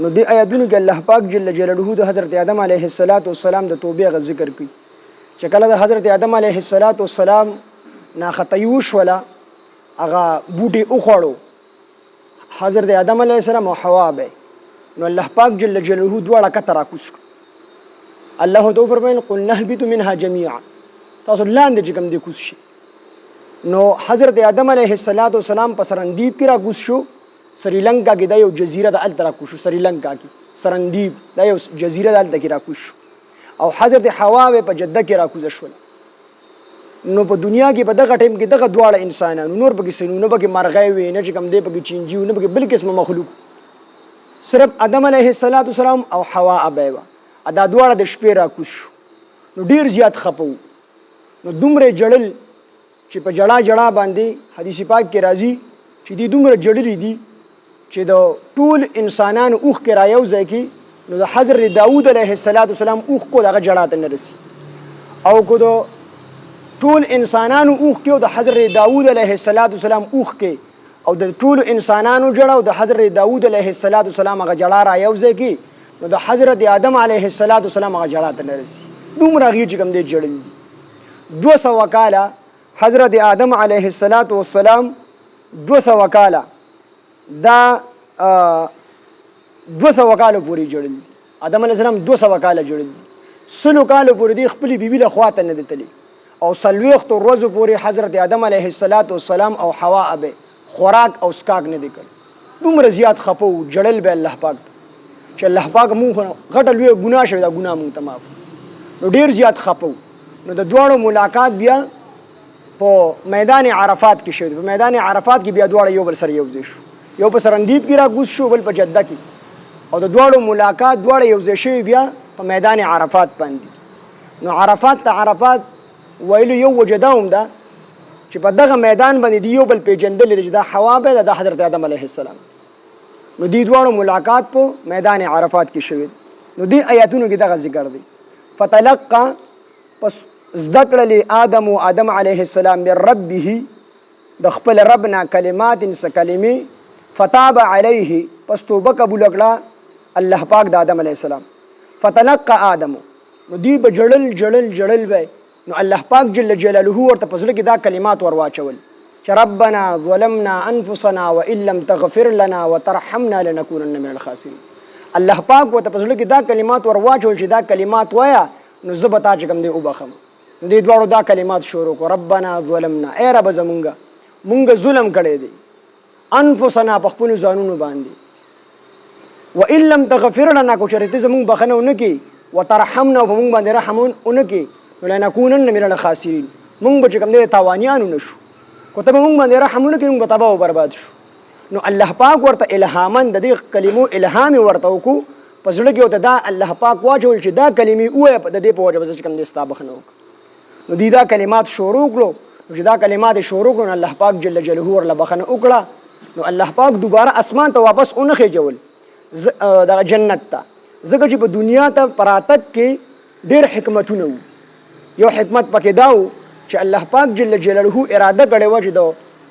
نو دې آیاتونو کې الله پاک جل جلاله د حضرت آدم علیه السلام د توبې غ ذکر کوي چې کله د حضرت آدم علیه السلام ناخطی وشوله هغه بوټي وخوړو حضرت آدم علیه السلام او حوا به نو الله پاک جل جلاله دواړه کته راکوز کړو الله تو فرمایي قلنا اهبطوا منها جميعا تاسو لاندې چې کوم دې کوز شي نو حضرت آدم علیه السلام په سرندیب کې راکوز شو سریلنکا کې دا یو جزیره د الته راکوز شو سریلنکا کې سرندیب دا یو جزیره د الته کې راکوز شو او حضرت حوا په جده کې راکوز شول نو په دنیا کې په دغه ټیم کې دغه دواړه انسانانو نور پکې سينونه پکې مرغۍ وي نه چې کوم دې پکې چینجیو نه پکې بل قسم مخلوق صرف آدم علیه السلام او حوا ابیوا ادا دواړه د شپې راکوز شو نو ډیر زیات خپو نو دومره جړل چې په جړا باندې حدیث پاک کې راځي چې دې دومره جړلې دي چې د ټول انسانانو اوخ کې رايو ځای کې نو د حضرت داوود علیه السلام اوخ کو دغه جړا ته نه رسي او کو د ټول انسانانو اوخ کې او د حضرت داوود علیه السلام اوخ کې او د ټول انسانانو جړه او د حضرت داوود علیه السلام هغه جړا رايو ځای کې نو د حضرت آدم علیه السلام هغه جړا ته نه رسي دومره غي چې کوم دې جړل 200 کاله حضرت آدم علیه السلام 200 کاله دا 200 کاله پوری جوړل آدم علیه السلام 200 کاله جوړل 100 کاله پوری دی خپل بیبي له خواته نه دتلی او سلويخت ورځو پوری حضرت آدم علیه السلام او حوا ابه خوراک او سکاک نه دی کړ دومره زیات خپو جړل به الله پاک چې الله پاک مونږ غټل وی ګناه شوی دا ګناه مونږ ته معاف نو ډیر زیات خپو نو د دوړو ملاقات بیا په میدان عرفات کې شوی په میدان عرفات کې بیا دواړه یو بل سره یو ځای شو یو په سرندیب کې راکوز شو بل په جده کې او د دواړو ملاقات دواړه یو ځای شوی بیا په میدان عرفات باندې نو عرفات ویلو یو وجدا هم ده چې په دغه میدان باندې دی یو بل پیجندل چې دا حوا به د حضرت آدم علیه السلام نو دی دواړو ملاقات په میدان عرفات کې شوی نو دی آیاتونو کې دغه ذکر دی فتلقى پس ذکر آدم علیه السلام من ربه د خپل ربنا کلمات کلمې فتاب علیه پس توبه قبول کړه الله پاک د آدم علیه السلام فتلقى آدم نو دی به جړل وای نو الله پاک جل جلاله ورته پسله کې دا کلمات ورواچول چې ربنا ظلمنا انفسنا وان لم تغفر لنا وترحمنا لنكونن من الخاسرين الله پاک ورته پسله کې دا کلمات ورواچول چې دا کلمات وایا نو زبتا چې کوم دی وبخم دې دوړو دا کلمات شروع کو ربنا ظلمنا اے رب زمونږ ظلم کړی دی انفسنا په خپل ځانونو باندې وان لم تغفر لنا کو چرته زمونږ بخنه ونکي وترحمنا ومونږ باندې رحم ونکي ولنكونن من الخاسرين مونږ به کوم دې تاوانیانو نشو کوته مونږ باندې رحم ونکي مونږ به تباہ او برباد شو نو الله پاک ورته الهامن د دې کلمو الهام ورته وکړو پس لګي وته دا الله پاک واجول چې دا کلمې وای په دې په وجه چې کوم دې ستابخنه وک نو دي دا کلمات شروع کړو چې دا کلمات شروع کړو الله پاک جل جلاله ورله بخنه وکړه نو الله پاک دوباره اسمان ته واپس اونخه جوړ دا جنت ته زګه چې په دنیا ته پراتک کې ډېر حکمتونه وو یو حکمت پکې داو چې الله پاک جل جلاله اراده کړې و چې د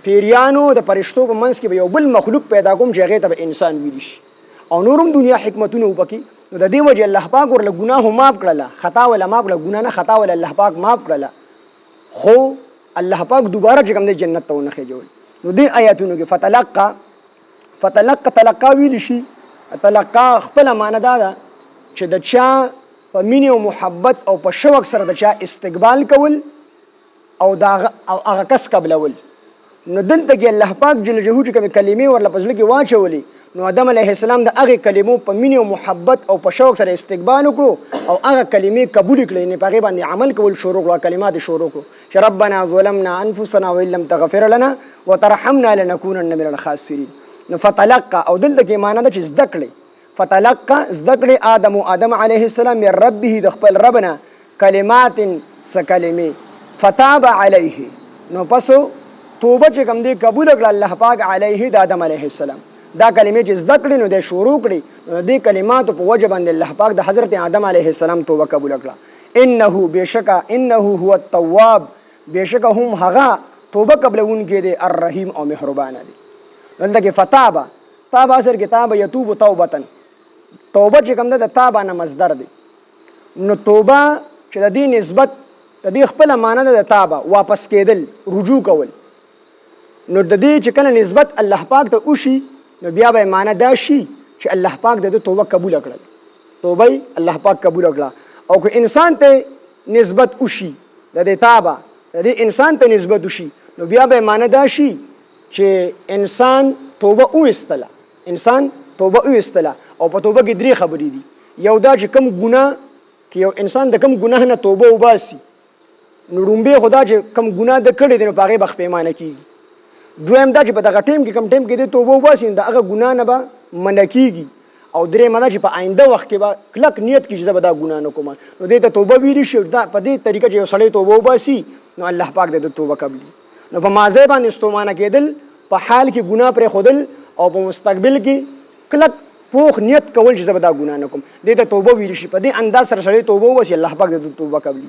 پیریانو د فرشتو په منځ کې به یو بل مخلوق پیدا کوم چې هغه ته انسان ویل شي او نورم دنیا حکمتونه وکي نو د دې وجه الله پاک ورله ګناه معاف کړله خطا ولا معاف کړله ګناه نه خطا ولا الله پاک معاف کړله خو الله پاک دوباره چې کوم د جنت ته ونخې جوړ نو دې آیاتونو کې فتلقى ویل شي تلقى خپل معنی دا ده چې د چا په مینې او محبت او په شوق سره د چا استقبال کول او دا هغه کس قبلول نو دلته کې الله پاک جل جلاله چې کوم کلمې ورله پزله کې واچولې نو آدم علیه السلام د هغه کلمو په مینې او محبت او په شوق سره استقبال وکړو او هغه کلمې قبول کړې نه پغه باندې عمل کول شروع کړو کلمات شروع کړو چې ربنا ظلمنا انفسنا وان لم تغفر لنا وترحمنا لنكونن من الخاسرين نو فتلقى او دلته کې معنی ده چې زده کړې فتلقى زده کړې آدم علیه السلام من ربه د خپل ربنا کلمات کلمې فتاب علیه نو پسو توبه چې کوم دی قبول کړ الله پاک علیه د آدم علیه السلام دا کلمې چې زده کړې نو د شروع کړې نو دې کلمات په وجه باندې الله پاک د حضرت آدم علیه السلام توبه قبول کړه انه بشکا انه هو التواب بشکا هم هغه توبه قبلون کې دی الرحیم او مهربان دی دلته کې فتابه تاب اثر کتاب یتوب توبتن توبه چې کوم ده د تابه نه مصدر دی. نو توبه چې د دې نسبت د دې خپل معنا ده د تابه واپس کېدل، رجوع کول. نو د دې چې کله نسبت الله پاک ته وشي نو بیا به معنا دا شي چې الله پاک د توبه قبول کړل، توبه الله پاک قبول کړه. او که انسان ته نسبت وشي د دې تابه د دې انسان ته نسبت وشي نو بیا به معنا دا شي چې انسان توبه وستله، انسان توبه وستله. او په توبه کې درې خبرې دي. یو دا چې کم ګناه کې یو انسان د کم ګناه نه توبه وباسي نو رومبه خدا چې کم ګناه د کړي دي نو پاغه بخ پیمانه کیږي. دویم دا چې په دغه ټیم کې کم ټیم کې د توبه وباسي دا هغه ګناه نه به منکیږي. او درې مدا چې په آینده وخت کې به کلک نیت کې چې زه به دا ګناه نه کوم نو دې ته توبه ویری شي. دا په دې طریقه چې یو سړی توبه وباسي نو الله پاک دې د توبه قبلي. نو په ماضی باندې استومانه کېدل، په حال کې ګناه پرې خودل، او په مستقبل کې کلک پوخ نیت کول چې زه به دا ګناه نه کوم، دې ته توبه ویری شي. په دې انداز سره سړی توبه وباسي الله پاک دې د توبه قبلي.